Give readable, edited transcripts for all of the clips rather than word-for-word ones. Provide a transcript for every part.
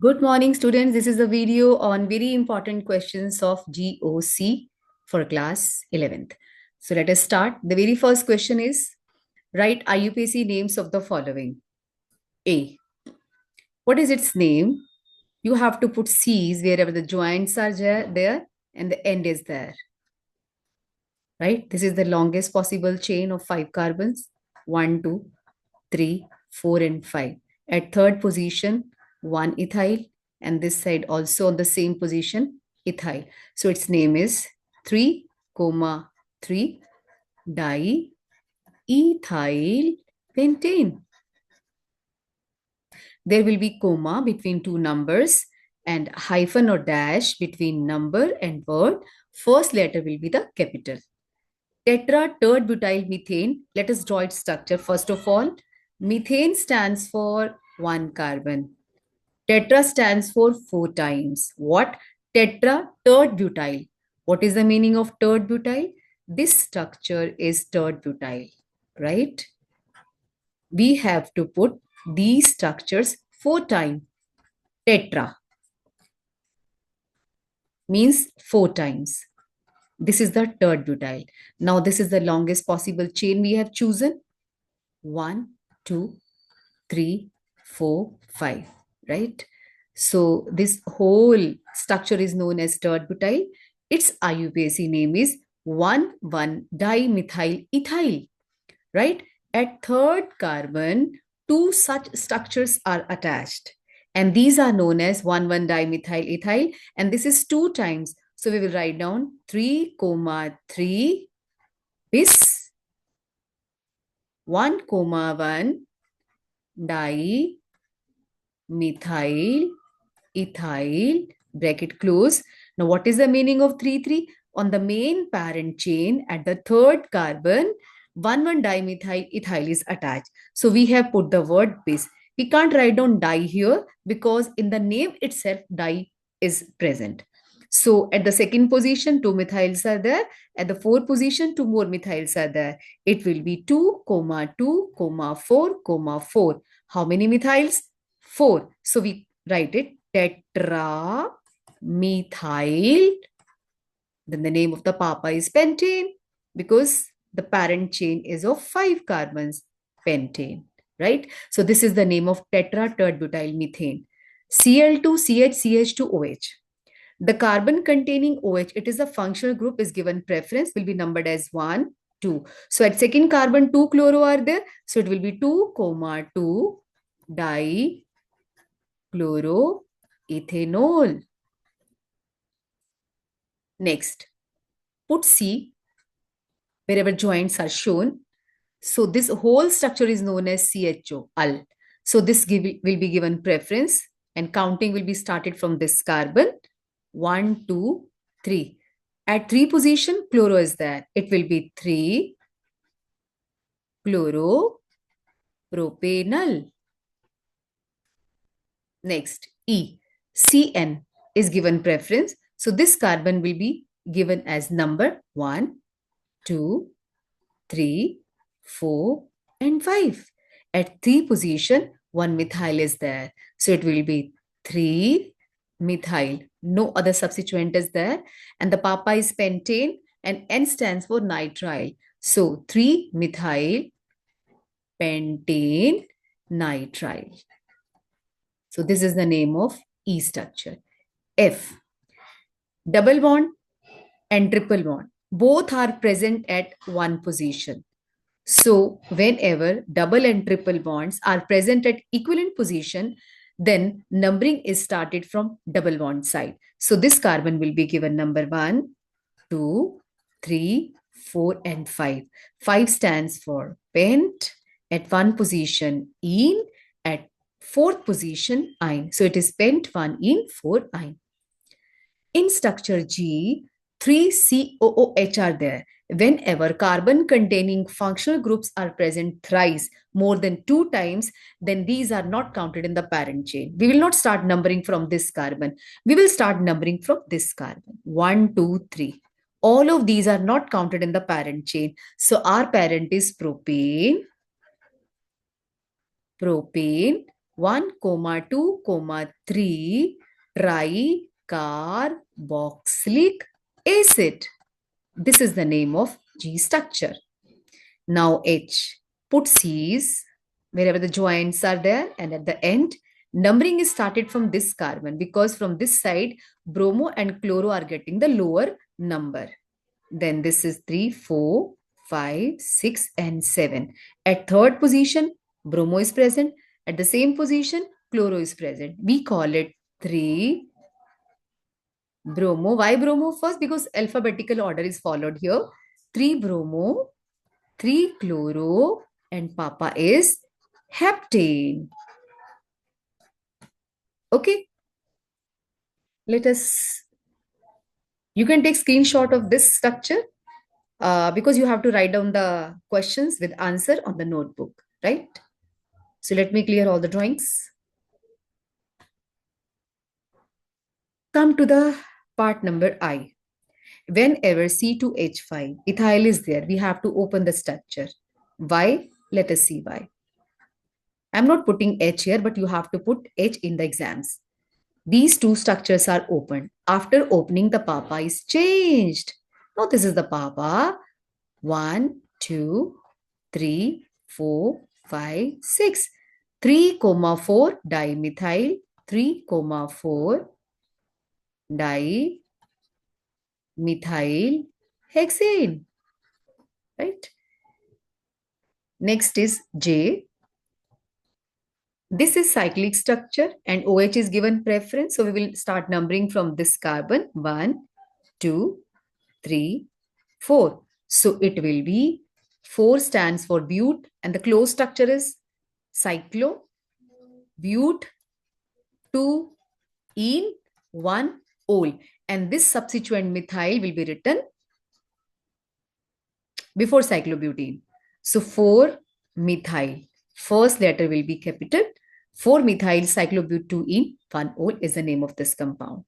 Good morning, students. This is a video on very important questions of GOC for class 11th. So let us start. The very first question is, write IUPAC names of the following. A. What is its name? You have to put C's wherever the joints are there and the end is there. Right? This is the longest possible chain of 5 carbons. 1, 2, 3, 4, and 5. At third position, 1 ethyl, and this side also on the same position, ethyl. So its name is 3, 3 diethyl pentane. There will be comma between two numbers and hyphen or dash between number and word. First letter will be the capital. Tetra tert butyl methane. Let us draw its structure. First of all, methane stands for 1 carbon. Tetra stands for 4 times. What? Tetra tert butyl. What is the meaning of tert butyl? This structure is tert butyl, right? We have to put these structures 4 times. Tetra means 4 times. This is the tert butyl. Now this is the longest possible chain we have chosen. 1, 2, 3, 4, 5, right? So this whole structure is known as tert butyl. Its IUPAC name is 1,1-dimethyl ethyl, right? At third carbon, 2 such structures are attached. And these are known as 1,1-dimethyl ethyl. And this is 2 times. So we will write down 3, 3 bis 1, 1 dimethyl ethyl, bracket close. Now what is the meaning of 3, 3? On the main parent chain at the third carbon, 1,1-dimethyl ethyl is attached. So we have put the word bis. We can't write down di here because in the name itself di is present. So at the second position, 2 methyls are there. At the fourth position, 2 more methyls are there. It will be 2, 2, 4, 4. How many methyls? 4. So we write it tetra methyl. Then the name of the papa is pentane because the parent chain is of 5 carbons, pentane, right? So this is the name of tetra tert butyl methane. Cl2, CH, CH2OH. The carbon containing OH, it is a functional group, is given preference, will be numbered as 1, 2. So at second carbon, 2 chloro are there. So it will be 2, 2 dichloroethanol. Next, put C wherever joints are shown. So this whole structure is known as CHO, ul. So this will be given preference and counting will be started from this carbon. 1, 2, 3. At 3 position, chloro is there. It will be 3 chloropropanol. Next, E. CN is given preference. So this carbon will be given as number 1, 2, 3, 4, and 5. At 3 position, 1 methyl is there. So it will be 3 methyl. No other substituent is there. And the papa is pentane and N stands for nitrile. So 3 methyl pentane nitrile. So this is the name of E structure. F. Double bond and triple bond. Both are present at one position. So whenever double and triple bonds are present at equivalent position, then numbering is started from double bond side. So this carbon will be given number 1, 2, 3, 4, and 5. 5 stands for pent, at one position ene, at fourth position ine. So it is pent 1 ene 4 ine. In structure G, 3 COOH are there. Whenever carbon containing functional groups are present thrice, more than 2 times, then these are not counted in the parent chain. We will not start numbering from this carbon. We will start numbering from this carbon. 1, 2, 3. All of these are not counted in the parent chain. So our parent is propane, 1, 2, 3 tricarboxylic acid. This is the name of G structure. Now H. Put C's wherever the joints are there, and at the end, numbering is started from this carbon because from this side, bromo and chloro are getting the lower number. Then this is 3, 4, 5, 6, and 7. At third position, bromo is present. At the same position, chloro is present. We call it 3 bromo. Why bromo first? Because alphabetical order is followed here. 3 bromo, 3 chloro, and papa is heptane. Okay, let us, you can take screenshot of this structure because you have to write down the questions with answer on the notebook, right? So let me clear all the drawings. Come to the part number I. Whenever C2H5 ethyl is there, we have to open the structure. Why? Let us see why. I'm not putting H here, but you have to put H in the exams. These two structures are opened. After opening, the papa is changed. Now this is the papa. 1, 2, 3, 4, 5, 6. 3, 4 dimethyl. 3, 4 dimethyl hexane. Right? Next is J. This is cyclic structure and OH is given preference. So we will start numbering from this carbon. 1, 2, 3, 4. So it will be 4 stands for bute and the closed structure is cyclo, bute, 2, ene, 1, ol. And this substituent methyl will be written before cyclobutene. So 4 methyl. First letter will be capital. 4 methyl cyclobutene 1 ol is the name of this compound.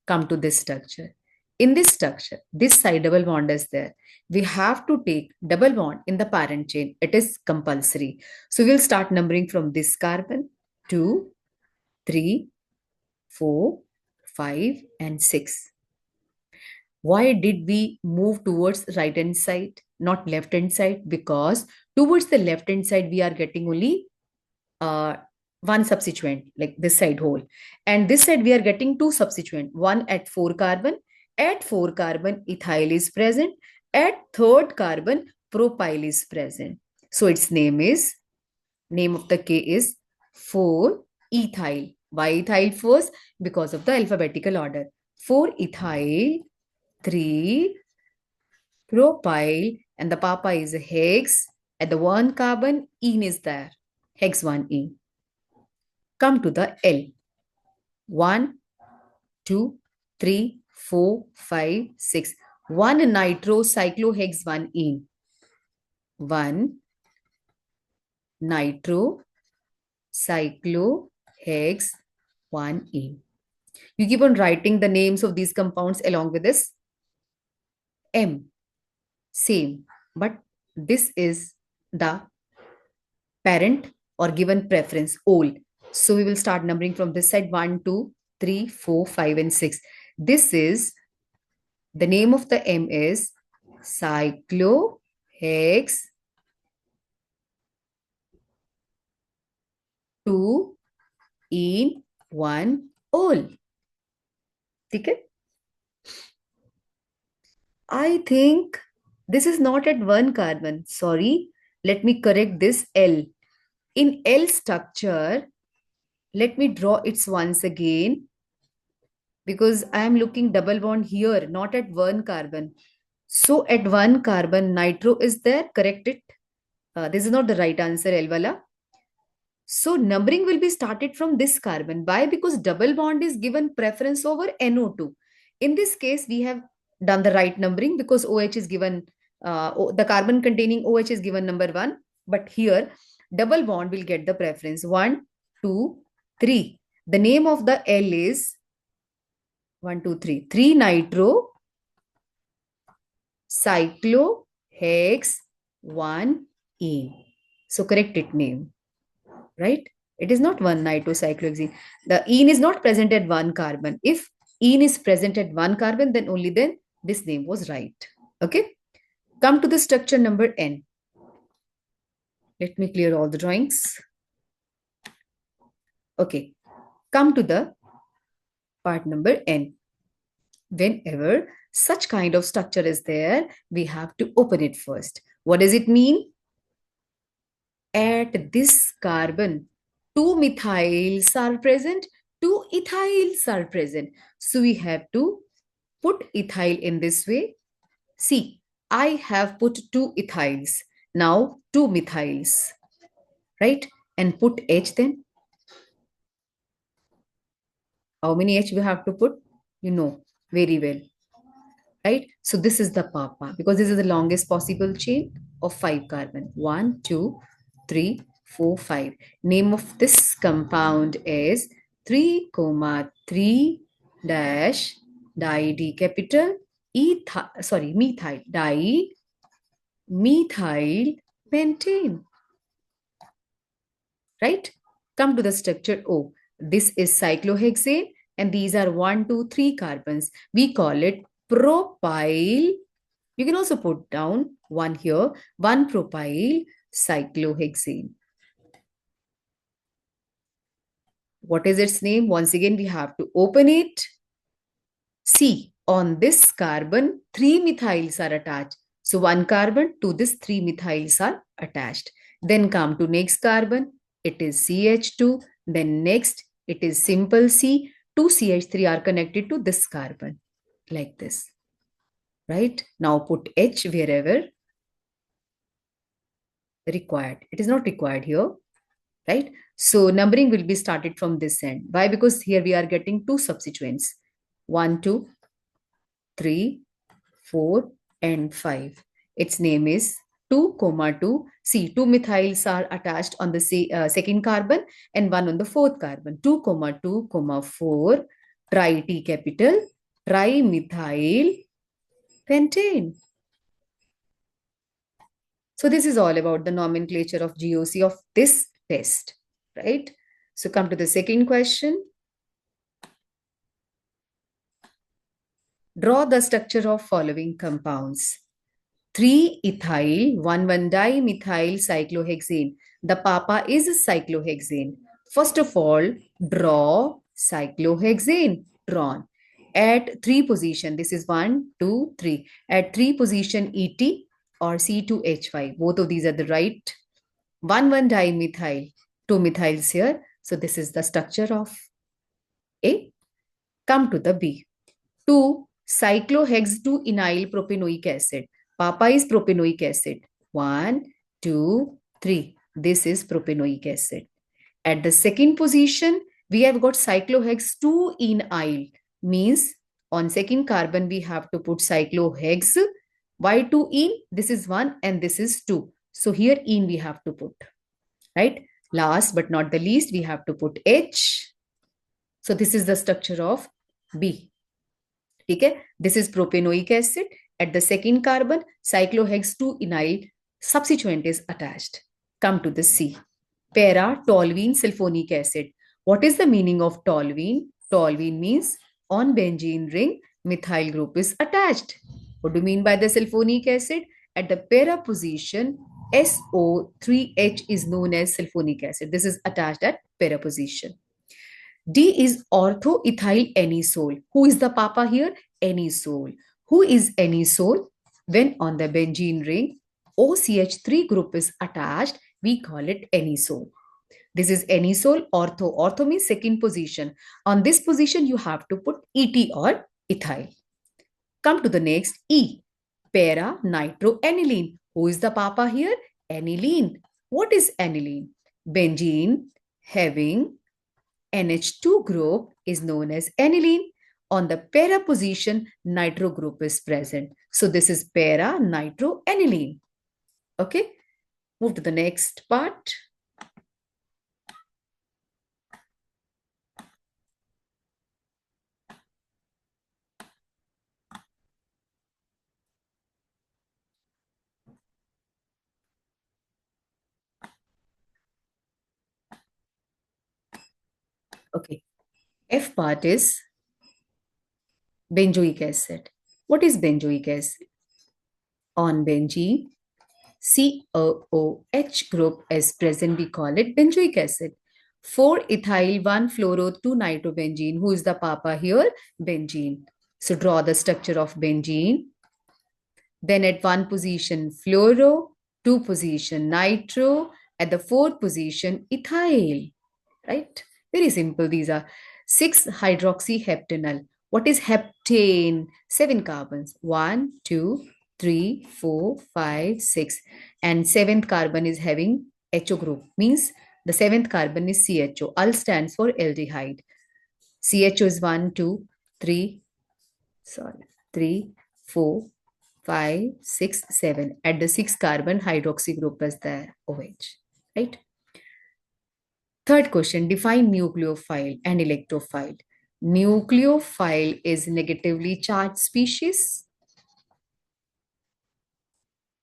Come to this structure. In this structure, this side double bond is there. We have to take double bond in the parent chain. It is compulsory. So we'll start numbering from this carbon. 2, 3, 4, 5, and 6. Why did we move towards right hand side, not left hand side? Because towards the left hand side, we are getting only uh, one substituent, like this side whole. And this side, we are getting two substituent, one at 4 carbon. At 4 carbon, ethyl is present. At third carbon, propyl is present. So its name of the K is 4-ethyl. Why ethyl first? Because of the alphabetical order. 4-ethyl, 3 propyl, and the papa is a hex. At the 1 carbon, ene is there. Hex 1e. Come to the L. 1, 2, 3, 4, 5, 6. 1 nitro cyclohex 1ene. 1 nitro cyclohex 1ene. You keep on writing the names of these compounds along with this. M. Same. But this is the parent or given preference, ol. So we will start numbering from this side. 1, 2, 3, 4, 5, and 6. This is, the name of the M is cyclohex 2 in 1 ol. Okay? I think this is not at 1 carbon. Sorry. Let me correct this L. In L structure, let me draw it once again because I am looking double bond here, not at 1 carbon. So at 1 carbon, nitro is there. Correct it. This is not the right answer, L wala. So numbering will be started from this carbon. Why? Because double bond is given preference over NO2. In this case, we have done the right numbering because OH is given, the carbon containing OH is given number 1. But here, double bond will get the preference 1, 2, 3. The name of the L is 1, 2, 3. 3 nitro cyclohex 1 ene. So correct it name, right? It is not 1 nitrocyclohexene. The ene is not present at one carbon. If ene is present at one carbon, then only then this name was right. Okay. Come to the structure number N. Let me clear all the drawings. Okay. Come to the part number N. Whenever such kind of structure is there, we have to open it first. What does it mean? At this carbon, two methyls are present, two ethyls are present. So we have to put ethyl in this way. See, I have put two ethyls. Now two methyls, right? And put H then. How many H we have to put? You know very well, right? So this is the papa because this is the longest possible chain of 5 carbon. 1, 2, 3, 4, 5. Name of this compound is 3, comma 3 dash di capital methyl methyl pentane, right? Come to the structure O. This is cyclohexane and these are 1, 2, 3 carbons. We call it propyl. You can also put down one here, 1 propyl cyclohexane. What is its name? Once again, we have to open it. See, on this carbon, 3 methyls are attached. So 1 carbon to this 3 methyls are attached. Then come to next carbon, it is CH2. Then next, it is simple C. 2 CH3 are connected to this carbon like this. Right? Now put H wherever required. It is not required here, right? So numbering will be started from this end. Why? Because here we are getting two substituents. 1, 2, 3, 4, and 5. Its name is 2, comma 2. See, two methyls are attached on the second carbon and one on the fourth carbon. 2, comma 2, comma 4. Tri T capital. Trimethyl pentane. So this is all about the nomenclature of GOC of this test, right? So come to the second question. Draw the structure of following compounds. 3-ethyl 1,1-dimethyl cyclohexane. The papa is cyclohexane. First of all, draw cyclohexane. Drawn. At 3 position, this is 1, 2, 3. At 3 position, ET or C2H5. Both of these are the right. 1,1-dimethyl. 2 methyls here. So this is the structure of A. Come to the B. 2 cyclohex-2-enyl propanoic acid. Papa is propanoic acid. 1, 2, 3. This is propanoic acid. At the second position, we have got cyclohex-2-enyl. Means on second carbon, we have to put cyclohex. Why 2-ene? This is 1 and this is 2. So here ene we have to put. Right? Last but not the least, we have to put H. So this is the structure of B. Okay? This is propanoic acid. At the second carbon, cyclohex-2-enyl substituent is attached. Come to the C. Para-toluene sulfonic acid. What is the meaning of toluene? Toluene means on benzene ring, methyl group is attached. What do you mean by the sulfonic acid? At the para position, SO3H is known as sulfonic acid. This is attached at para position. D is orthoethyl anisole. Who is the papa here? Anisole. Who is anisole? When on the benzene ring, OCH3 group is attached, we call it anisole. This is anisole ortho. Ortho means second position. On this position, you have to put ET or ethyl. Come to the next E. Para nitroaniline. Who is the papa here? Aniline. What is aniline? Benzene having NH2 group is known as aniline. On the para position, nitro group is present. So this is para nitroaniline. Okay. Move to the next part. Okay. F part is benzoic acid. What is benzoic acid? On benzene, COOH group is present, we call it benzoic acid. 4-ethyl 1-fluoro 2-nitrobenzene. Who is the papa here? Benzene. So draw the structure of benzene. Then at one position fluoro, two position nitro, at the fourth position ethyl. Right? Very simple. These are 6-hydroxyheptanol. What is heptane? 7 carbons. 1, 2, 3, 4, 5, 6. And seventh carbon is having HO group. Means the seventh carbon is CHO. Al stands for aldehyde. CHO is 1, 2, 3, 4, 5, 6, 7. At the sixth carbon, hydroxy group is there, OH. Right? Third question, define nucleophile and electrophile. Nucleophile is negatively charged species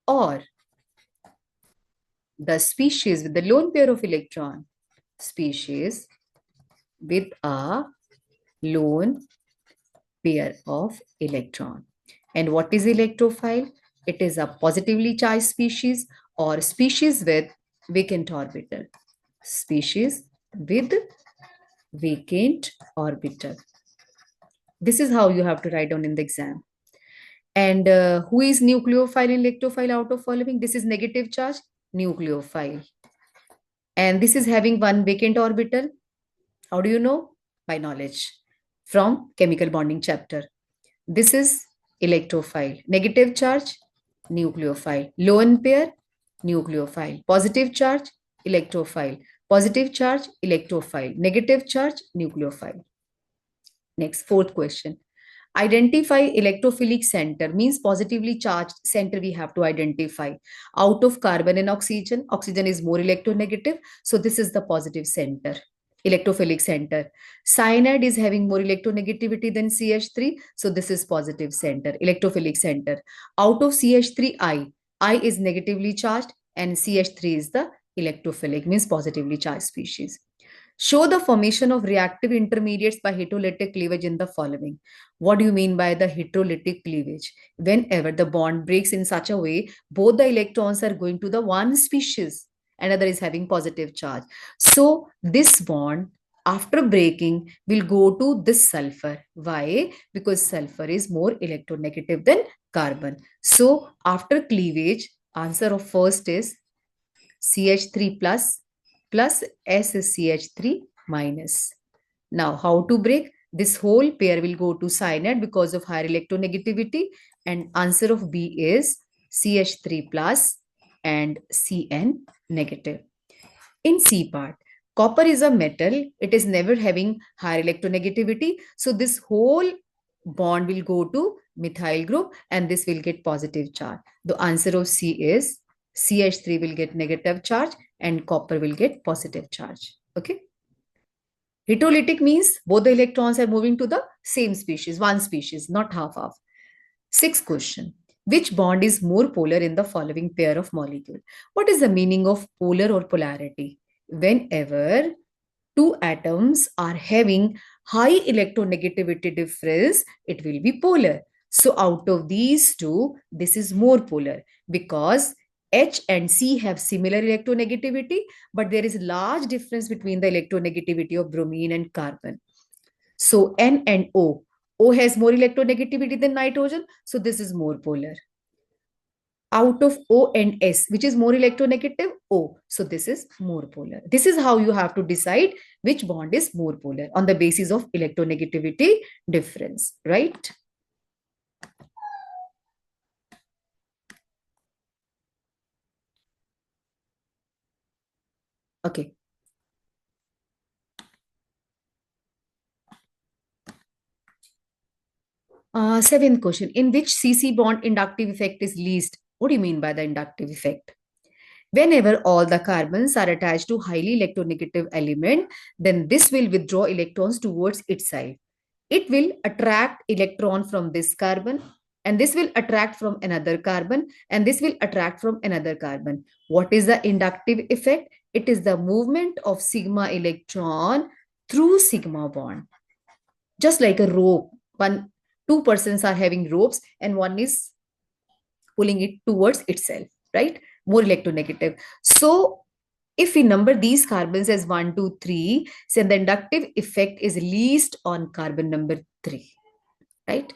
or the species with the lone pair of electron. Species with a lone pair of electron. And what is electrophile? It is a positively charged species or species with vacant orbital. Species with vacant orbital. This is how you have to write down in the exam. And who is nucleophile and electrophile out of following? This is negative charge, nucleophile. And this is having one vacant orbital. How do you know? By knowledge from chemical bonding chapter. This is electrophile. Negative charge, nucleophile. Lone pair, nucleophile. Positive charge, electrophile. Positive charge, electrophile. Negative charge, nucleophile. Next, fourth question. Identify electrophilic center means positively charged center we have to identify. Out of carbon and oxygen, oxygen is more electronegative. So this is the positive center, electrophilic center. Cyanide is having more electronegativity than CH3. So this is positive center, electrophilic center. Out of CH3, I is negatively charged and CH3 is the electrophilic means positively charged species. Show the formation of reactive intermediates by heterolytic cleavage in the following. What do you mean by the heterolytic cleavage? Whenever the bond breaks in such a way, both the electrons are going to the one species, another is having positive charge. So this bond after breaking will go to this sulfur. Why? Because sulfur is more electronegative than carbon. So after cleavage, answer of first is CH3 plus SCH3 minus. Now, how to break? This whole pair will go to cyanide because of higher electronegativity, and answer of B is CH3 plus and Cn negative. In C part, copper is a metal. It is never having higher electronegativity. So this whole bond will go to methyl group and this will get positive charge. The answer of C is CH3 will get negative charge and copper will get positive charge. Okay. Heterolytic means both the electrons are moving to the same species, one species, not half-half. Sixth question. Which bond is more polar in the following pair of molecule? What is the meaning of polar or polarity? Whenever two atoms are having high electronegativity difference, it will be polar. So out of these two, this is more polar because H and C have similar electronegativity, but there is large difference between the electronegativity of bromine and carbon. So N and O. O has more electronegativity than nitrogen, so this is more polar. Out of O and S, which is more electronegative? O. So this is more polar. This is how you have to decide which bond is more polar on the basis of electronegativity difference, right? Okay. Seventh question. In which CC bond inductive effect is least? What do you mean by the inductive effect? Whenever all the carbons are attached to highly electronegative element, then this will withdraw electrons towards its side. It will attract electron from this carbon and this will attract from another carbon and this will attract from another carbon. What is the inductive effect? It is the movement of sigma electron through sigma bond, just like a rope. Two persons are having ropes and one is pulling it towards itself, right? More electronegative. So if we number these carbons as 1, 2, 3, then the inductive effect is least on carbon number 3, right?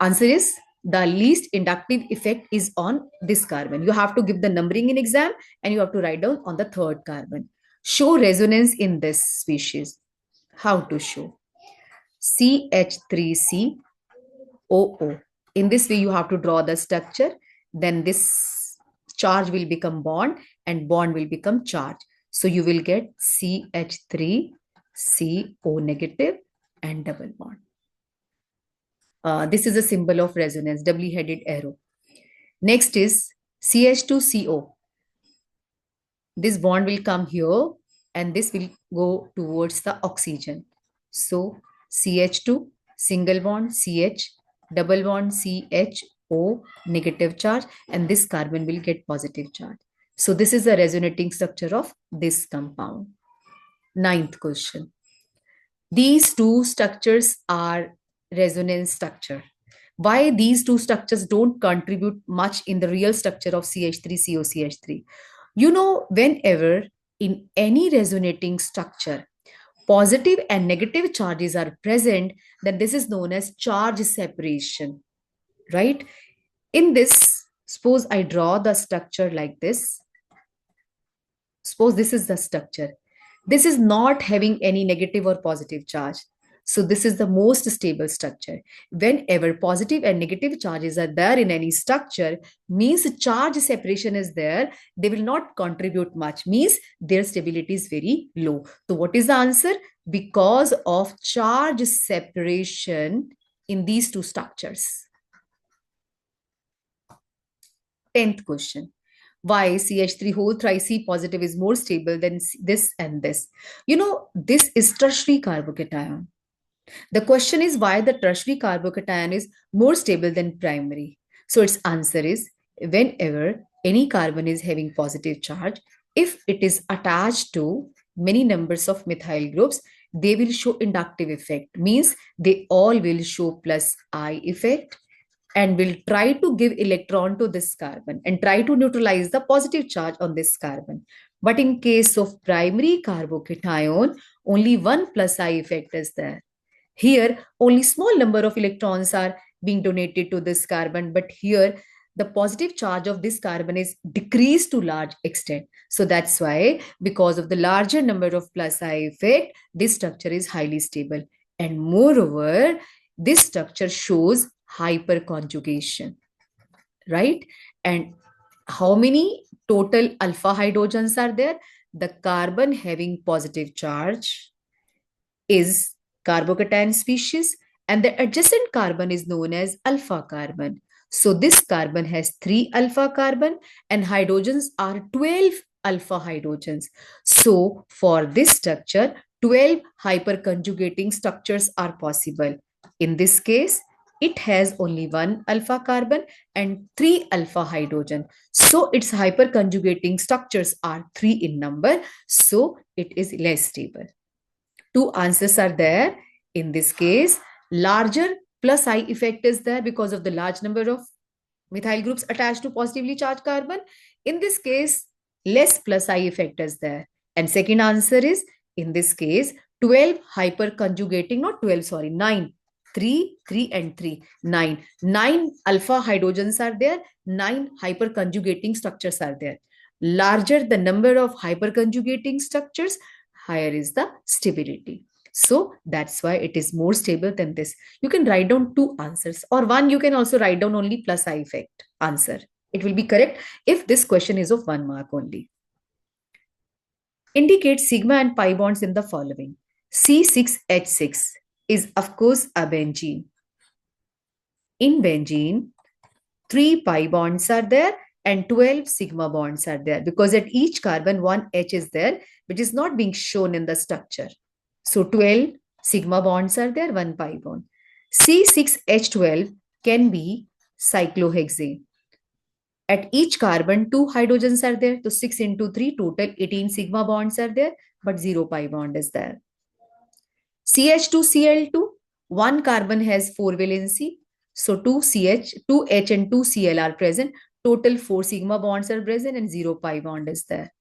Answer is the least inductive effect is on this carbon. You have to give the numbering in exam and you have to write down on the third carbon. Show resonance in this species. How to show? CH3COO. In this way, you have to draw the structure. Then this charge will become bond and bond will become charge. So you will get CH3CO negative and double bond. This is a symbol of resonance, doubly headed arrow. Next is CH2CO. This bond will come here and this will go towards the oxygen. So CH2, single bond, CH, double bond, CHO, negative charge, and this carbon will get positive charge. So this is the resonating structure of this compound. Ninth question. These two structures are resonance structure. Why these two structures don't contribute much in the real structure of CH3COCH3? You know, whenever in any resonating structure, positive and negative charges are present, then this is known as charge separation, right? In this, suppose I draw the structure like this. Suppose this is the structure. This is not having any negative or positive charge. So this is the most stable structure. Whenever positive and negative charges are there in any structure, means charge separation is there, they will not contribute much, means their stability is very low. So what is the answer? Because of charge separation in these two structures. 10th question. Why CH3 whole thrice positive is more stable than this and this? You know, this is tertiary carbocation. The question is why the tertiary carbocation is more stable than primary. So its answer is whenever any carbon is having positive charge, if it is attached to many numbers of methyl groups, they will show inductive effect. Means they all will show plus I effect and will try to give electron to this carbon and try to neutralize the positive charge on this carbon. But in case of primary carbocation, only one plus I effect is there. Here, only small number of electrons are being donated to this carbon, but here the positive charge of this carbon is decreased to large extent. So that's why, because of the larger number of plus I effect, this structure is highly stable. And moreover, this structure shows hyperconjugation, right? And how many total alpha hydrogens are there? The carbon having positive charge is carbocation species and the adjacent carbon is known as alpha carbon. So this carbon has 3 alpha carbon and hydrogens are 12 alpha hydrogens. So for this structure, 12 hyperconjugating structures are possible. In this case, it has only 1 alpha carbon and 3 alpha hydrogen. So its hyperconjugating structures are 3 in number. So it is less stable. Two answers are there. In this case, larger plus I effect is there because of the large number of methyl groups attached to positively charged carbon. In this case, less plus I effect is there. And second answer is, in this case, 12 hyperconjugating, not 12, sorry, 9. 3, 3 and 3, 9. 9 alpha hydrogens are there, 9 hyperconjugating structures are there. Larger the number of hyperconjugating structures, higher is the stability. So that's why it is more stable than this. You can write down two answers or one, you can also write down only plus I effect answer. It will be correct if this question is of 1 mark only. Indicate sigma and pi bonds in the following. C6H6 is of course a benzene. In benzene, 3 pi bonds are there and 12 sigma bonds are there because at each carbon 1 H is there which is not being shown in the structure. So 12 sigma bonds are there, 1 pi bond. C6H12 can be cyclohexane. At each carbon 2 hydrogens are there, so 6 into 3 total 18 sigma bonds are there but 0 pi bond is there. CH2Cl2, one carbon has 4 valency. So 2CH, 2H and 2Cl are present. Total 4 sigma bonds are present and 0 pi bond is there.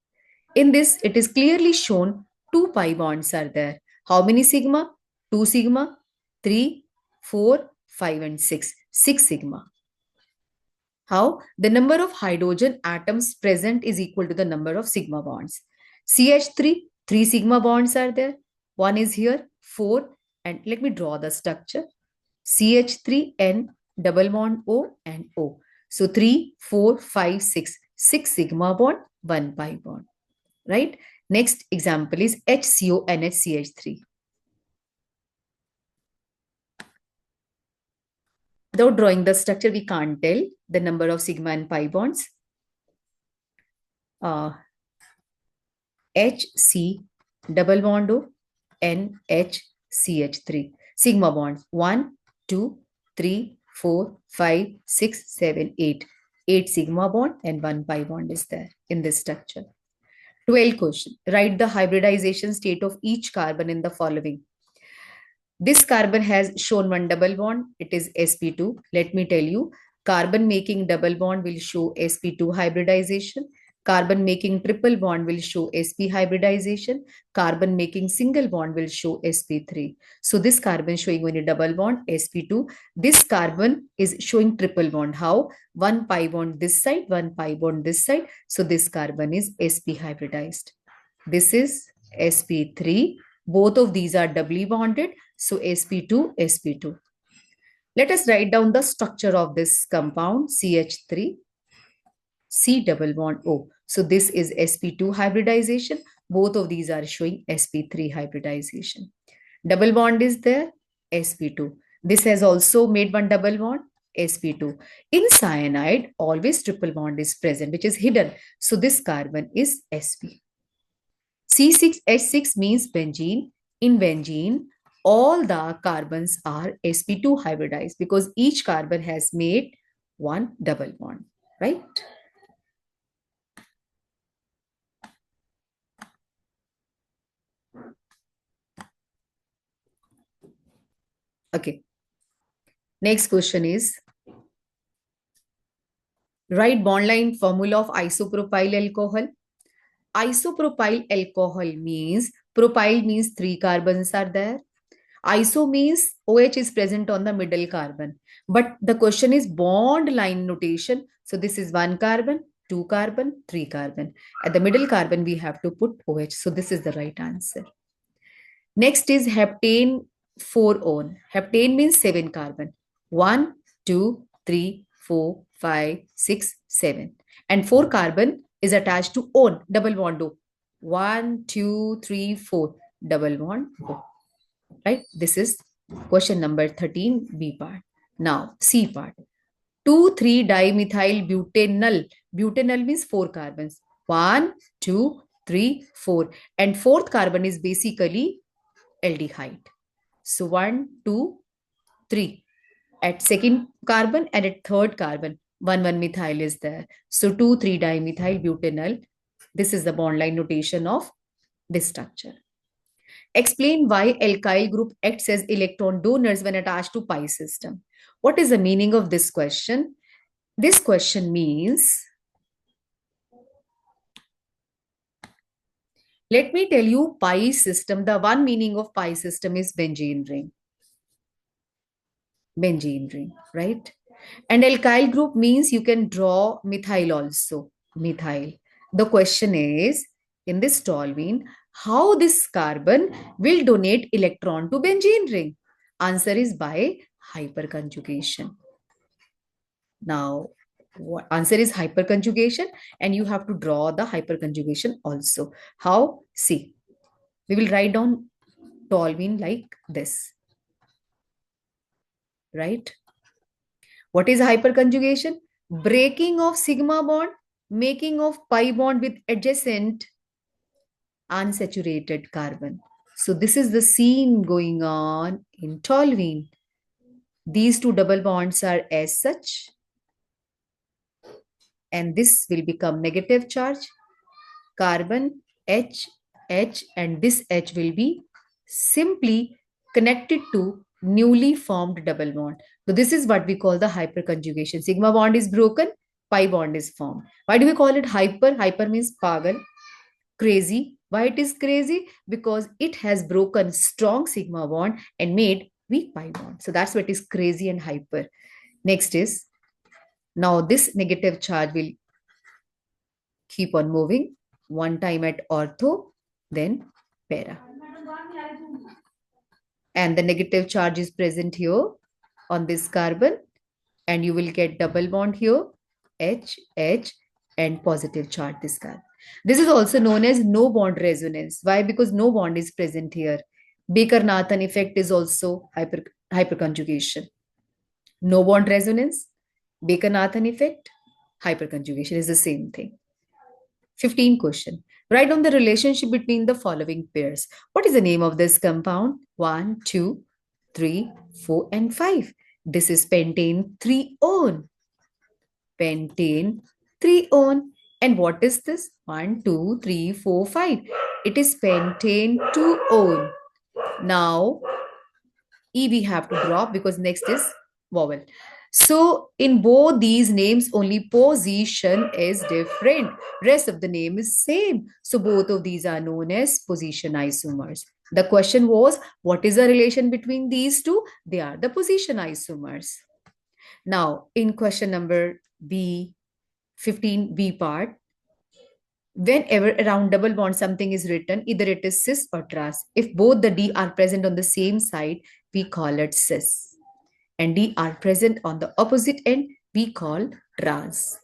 In this, it is clearly shown 2 pi bonds are there. How many sigma? 2 sigma, 3, 4, 5 and 6. 6 sigma. How? The number of hydrogen atoms present is equal to the number of sigma bonds. CH3, 3 sigma bonds are there. One is here, 4. And let me draw the structure. CH3N, double bond O and O. So 3, 4, 5, 6. 6 sigma bond, 1 pi bond. Right? Next example is HCONHCH3. Without drawing the structure, we can't tell the number of sigma and pi bonds. HC double bond O NHCH3. Sigma bonds 1, 2, 3, 4, 5, 6, 7, 8. 8 sigma bond and 1 pi bond is there in this structure. 12 question. Write the hybridization state of each carbon in the following. This carbon has shown one double bond. It is sp2. Let me tell you, carbon making double bond will show sp2 hybridization. Carbon making triple bond will show sp hybridization. Carbon making single bond will show sp3. So this carbon showing only double bond sp2. This carbon is showing triple bond. How? One pi bond this side, one pi bond this side. So this carbon is sp hybridized. This is sp3. Both of these are doubly bonded. So sp2, sp2. Let us write down the structure of this compound CH3, C double bond O. So this is sp2 hybridization. Both of these are showing sp3 hybridization. Double bond is there, sp2. This has also made one double bond, sp2. In cyanide, always triple bond is present, which is hidden. So this carbon is sp. C6H6 means benzene. In benzene, all the carbons are sp2 hybridized because each carbon has made one double bond, right? Okay. Next question is, write bond line formula of isopropyl alcohol. Isopropyl alcohol means, propyl means 3 carbons are there. Iso means OH is present on the middle carbon. But the question is bond line notation. So this is 1 carbon, 2 carbon, 3 carbon. At the middle carbon, we have to put OH. So this is the right answer. Next is heptane 4-on. Heptane means 7 carbon. 1, 2, 3, 4, 5, 6, 7. And 4 carbon is attached to on, double bond O. 1, 2, 3, 4, double bond O. Right? This is question number 13, B part. Now, C part. 2,3-dimethyl butanol. Butanol means 4 carbons. 1, 2, 3, 4. And fourth carbon is basically aldehyde. So 1, 2, 3. At second carbon and at third carbon, 1, methyl is there. So 2,3-dimethyl butanol. This is the bond line notation of this structure. Explain why alkyl group acts as electron donors when attached to pi system. What is the meaning of this question? This question means, let me tell you pi system. The one meaning of pi system is benzene ring. Benzene ring, right? And alkyl group means you can draw methyl also. Methyl. The question is, in this toluene, how this carbon will donate electron to benzene ring? Answer is by hyperconjugation. Now, answer is hyperconjugation, and you have to draw the hyperconjugation also. How? See, we will write down toluene like this, right? What is hyperconjugation? Breaking of sigma bond, making of pi bond with adjacent unsaturated carbon. So this is the scene going on in toluene. These two double bonds are as such, and this will become negative charge. Carbon H, H, and this H will be simply connected to newly formed double bond. So this is what we call the hyperconjugation. Sigma bond is broken, pi bond is formed. Why do we call it hyper? Hyper means pagal, crazy. Why it is crazy? Because it has broken strong sigma bond and made weak pi bond. So that's what is crazy and hyper. Next is, now this negative charge will keep on moving, one time at ortho, then para. And the negative charge is present here on this carbon, and you will get double bond here, H, H, and positive charge this carbon. This is also known as no bond resonance. Why? Because no bond is present here. Baker-Nathan effect is also hyperconjugation. No bond resonance, Baker-Nathan effect, hyperconjugation is the same thing. 15 question. Write down the relationship between the following pairs. What is the name of this compound? 1, 2, 3, 4, and 5. This is pentane 3-one. Pentane 3-one. And what is this? 1, 2, 3, 4, 5. It is pentane 2-one. Now, E we have to drop because next is vowel. So in both these names, only position is different. Rest of the name is same. So both of these are known as position isomers. The question was, what is the relation between these two? They are the position isomers. Now, in question number B, 15B part, whenever around double bond something is written, either it is cis or trans. If both the D are present on the same side, we call it cis. And D are present on the opposite end, we call trans.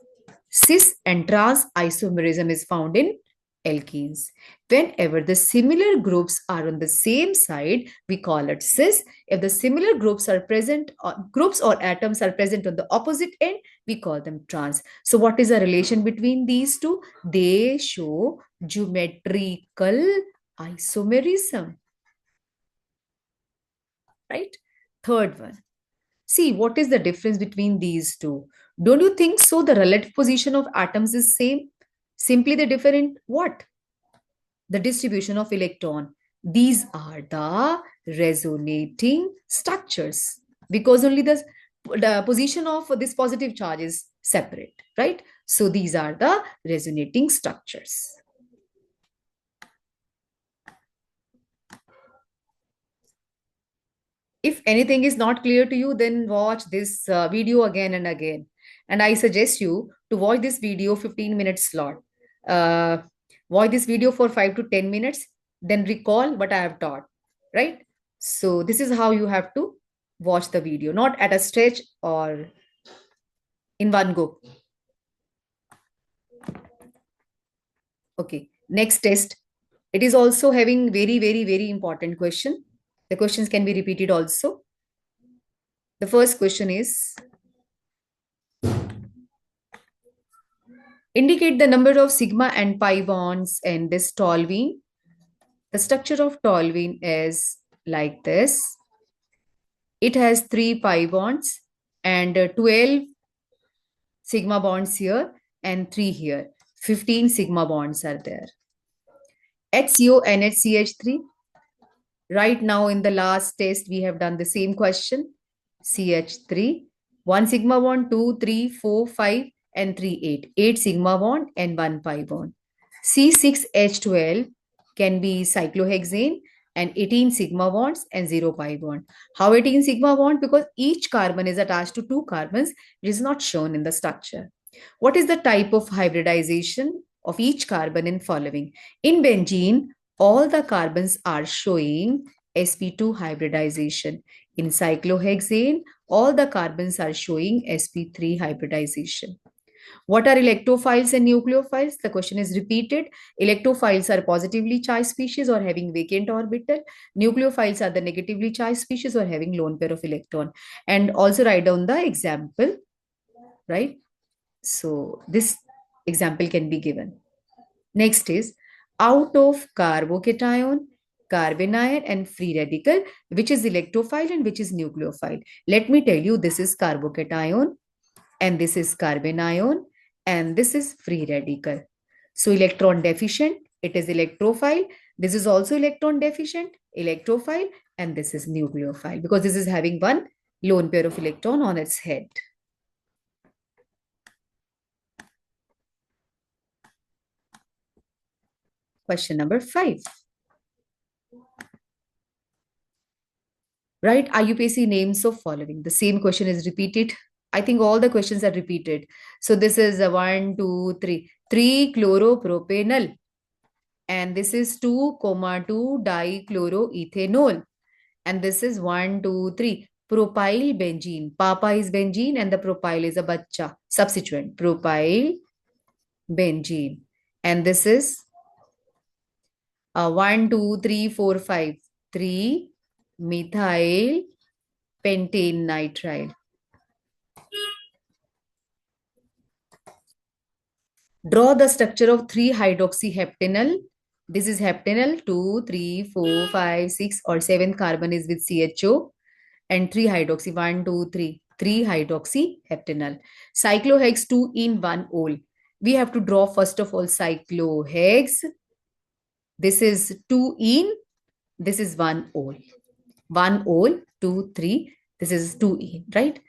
Cis and trans isomerism is found in alkenes. Whenever the similar groups are on the same side, we call it cis. If the similar groups are present, groups or atoms are present on the opposite end, we call them trans. So what is the relation between these two? They show geometrical isomerism. Right? Third one. See, what is the difference between these two? Don't you think so? The relative position of atoms is same. Simply they differ in what? The distribution of electron. These are the resonating structures because only the position of this positive charge is separate, right? So these are the resonating structures. If anything is not clear to you, then watch this video again and again. And I suggest you to watch this video 15 minutes slot. Watch this video for 5 to 10 minutes, then recall what I have taught, right? So this is how you have to watch the video, not at a stretch or in one go. Okay, next test. It is also having very, very, very important question. The questions can be repeated also. The first question is, indicate the number of sigma and pi bonds in this toluene. The structure of toluene is like this. It has 3 pi bonds and 12 sigma bonds here and 3 here. 15 sigma bonds are there. HCO and HCH3. Right now in the last test, we have done the same question. CH3. 1 sigma bond, 2, 3, 4, 5 and 3, 8. 8 sigma bond and 1 pi bond. C6H12 can be cyclohexane and 18 sigma bonds and 0 pi bond. How 18 sigma bond? Because each carbon is attached to 2 carbons. It is not shown in the structure. What is the type of hybridization of each carbon in following? In benzene, all the carbons are showing sp2 hybridization. In cyclohexane, all the carbons are showing sp3 hybridization. What are electrophiles and nucleophiles? The question is repeated. Electrophiles are positively charged species or having vacant orbital. Nucleophiles are the negatively charged species or having lone pair of electron. And also write down the example, right? So this example can be given. Next is, out of carbocation, carbanion and free radical, which is electrophile and which is nucleophile? Let me tell you, this is carbocation and this is carbanion and this is free radical. So electron deficient, it is electrophile. This is also electron deficient, electrophile, and this is nucleophile because this is having one lone pair of electron on its head. Question number 5. Write IUPAC names of following. The same question is repeated. I think all the questions are repeated. So this is a 1, 2, 3. 3-chloropropanyl. And this is 2,2-dichloroethanol. And this is 1, 2, 3. Propyl benzene. Papa is benzene and the propyl is a bacha. Substituent. Propyl benzene. And this is 1, 2, 3, 4, 5. 3 methyl pentane nitrile. Draw the structure of 3-hydroxyheptanol. This is heptanol. 2, 3, 4, 5, 6 or 7 carbon is with CHO. And 3-hydroxy. 1, 2, 3. 3-hydroxyheptanol. Cyclohex 2 in 1 ol. We have to draw first of all cyclohex. This is 2 in. This is 1 ol. 1 ol, 2, 3. This is 2 in, right?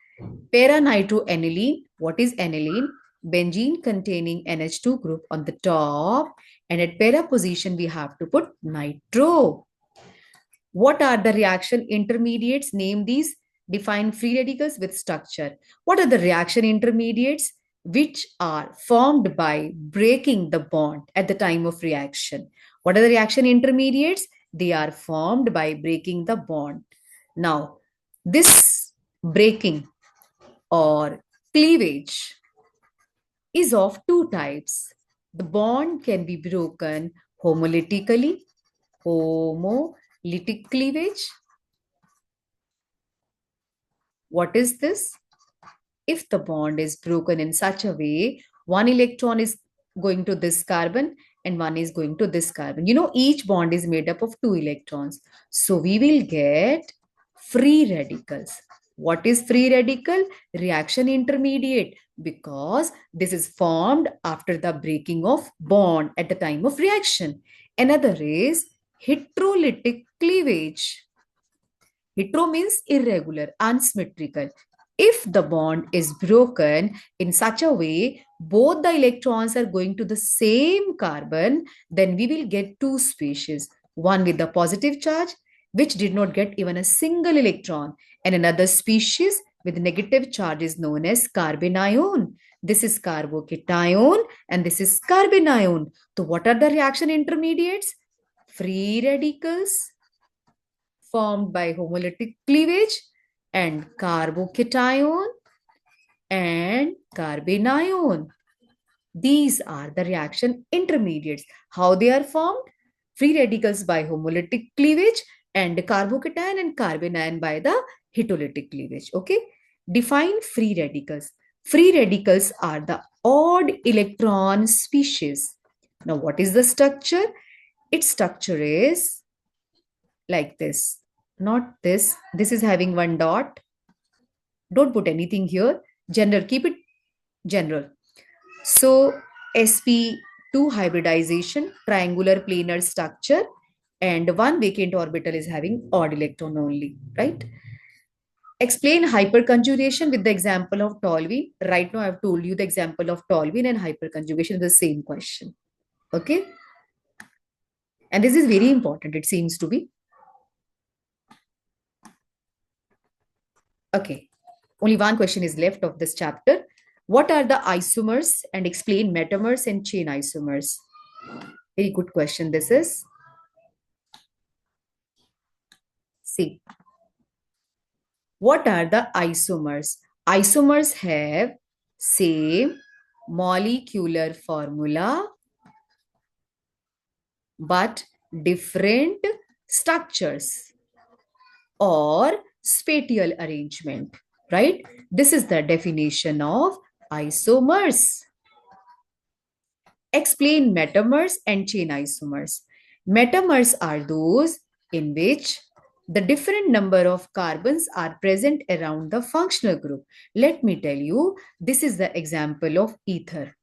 Para-nitroaniline. What is aniline? Benzene containing NH2 group on the top. And at para position, we have to put nitro. What are the reaction intermediates? Name these. Define free radicals with structure. What are the reaction intermediates? Which are formed by breaking the bond at the time of reaction. What are the reaction intermediates? They are formed by breaking the bond. Now, this breaking or cleavage is of two types. The bond can be broken homolytically, homolytic cleavage. What is this? If the bond is broken in such a way, one electron is going to this carbon and one is going to this carbon. You know, each bond is made up of 2 electrons. So we will get free radicals. What is free radical? Reaction intermediate, because this is formed after the breaking of bond at the time of reaction. Another is heterolytic cleavage. Hetero means irregular, unsymmetrical. If the bond is broken in such a way, both the electrons are going to the same carbon, then we will get two species. One with the positive charge, which did not get even a single electron, and another species with negative charge is known as carbanion. This is carbocation and this is carbanion. So what are the reaction intermediates? Free radicals formed by homolytic cleavage and carbocation and carbanion. These are the reaction intermediates. How they are formed? Free radicals by homolytic cleavage and carbocation and carbanion by the heterolytic cleavage. Okay. Define free radicals. Free radicals are the odd electron species. Now, what is the structure? Its structure is like this. Not this. This is having one dot. Don't put anything here. General. Keep it general. So, sp2 hybridization, triangular planar structure, and one vacant orbital is having odd electron only, right? Explain hyperconjugation with the example of toluene. Right now, I've told you the example of toluene and hyperconjugation is the same question. Okay? And this is very important, it seems to be. Okay. Only one question is left of this chapter. What are the isomers? And explain metamers and chain isomers. Very good question this is. See. What are the isomers? Isomers have same molecular formula but different structures or spatial arrangement, right? This is the definition of isomers. Explain metamers and chain isomers. Metamers are those in which the different number of carbons are present around the functional group. Let me tell you, this is the example of ether.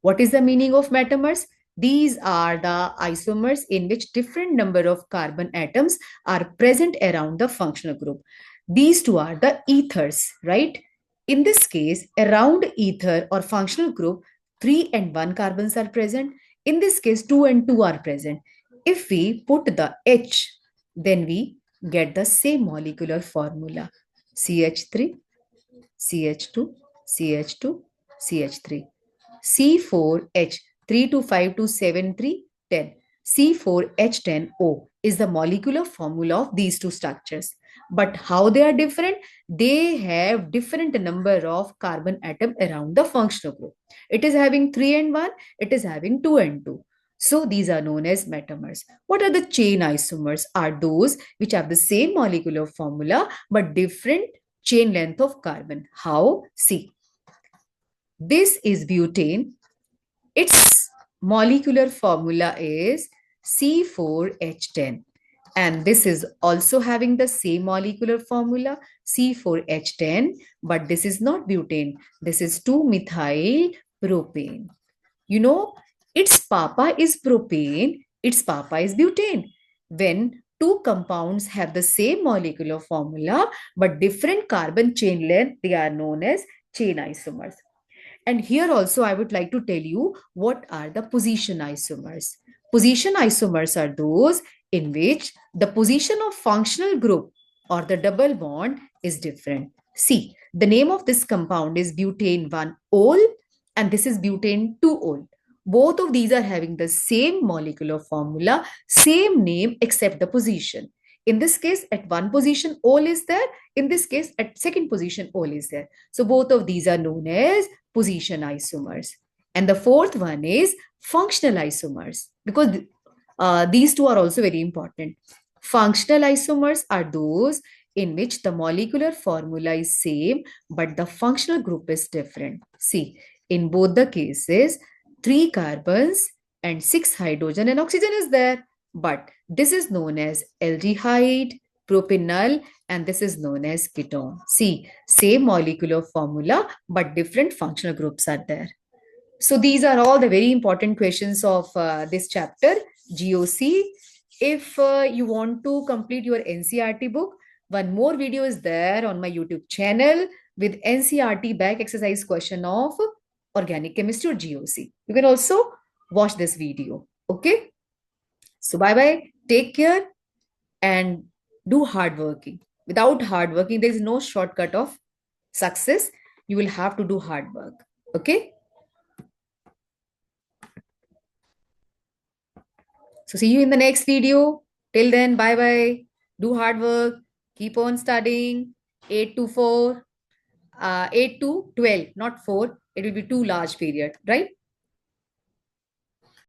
What is the meaning of metamers? These are the isomers in which different number of carbon atoms are present around the functional group. These two are the ethers, right? In this case, around ether or functional group, 3 and 1 carbons are present. In this case, 2 and 2 are present. If we put the H, then we get the same molecular formula. CH3, CH2, CH2, CH3. C4H 32527 C4H10O is the molecular formula of these two structures. But how they are different? They have different number of carbon atom around the functional group. It is having 3 and 1, it is having 2 and 2. So these are known as metamers. What are the chain isomers? Are those which have the same molecular formula but different chain length of carbon. How? See, this is butane. Its molecular formula is C4H10. And this is also having the same molecular formula C4H10, but this is not butane. This is 2-methyl propane. You know, its papa is propane, its papa is butane. When two compounds have the same molecular formula but different carbon chain length, they are known as chain isomers. And here also I would like to tell you what are the position isomers. Position isomers are those in which the position of functional group or the double bond is different. See, the name of this compound is butane 1-ol and this is butane 2-ol. Both of these are having the same molecular formula, same name except the position. In this case, at one position, ol is there. In this case, at second position, ol is there. So both of these are known as position isomers. And the fourth one is functional isomers because these two are also very important. Functional isomers are those in which the molecular formula is same but the functional group is different. See, in both the cases, 3 carbons and 6 hydrogen and oxygen is there. But this is known as aldehyde, propanol, and this is known as ketone. See, same molecular formula, but different functional groups are there. So these are all the very important questions of this chapter, GOC. If you want to complete your NCRT book, one more video is there on my YouTube channel with NCRT back exercise question of organic chemistry or GOC. You can also watch this video. Okay. So bye-bye. Take care and do hard working. Without hard working, there is no shortcut of success. You will have to do hard work. Okay. So see you in the next video. Till then, bye-bye. Do hard work. Keep on studying. 8 to 4. 8 to 12, not 4. It will be too large period, right?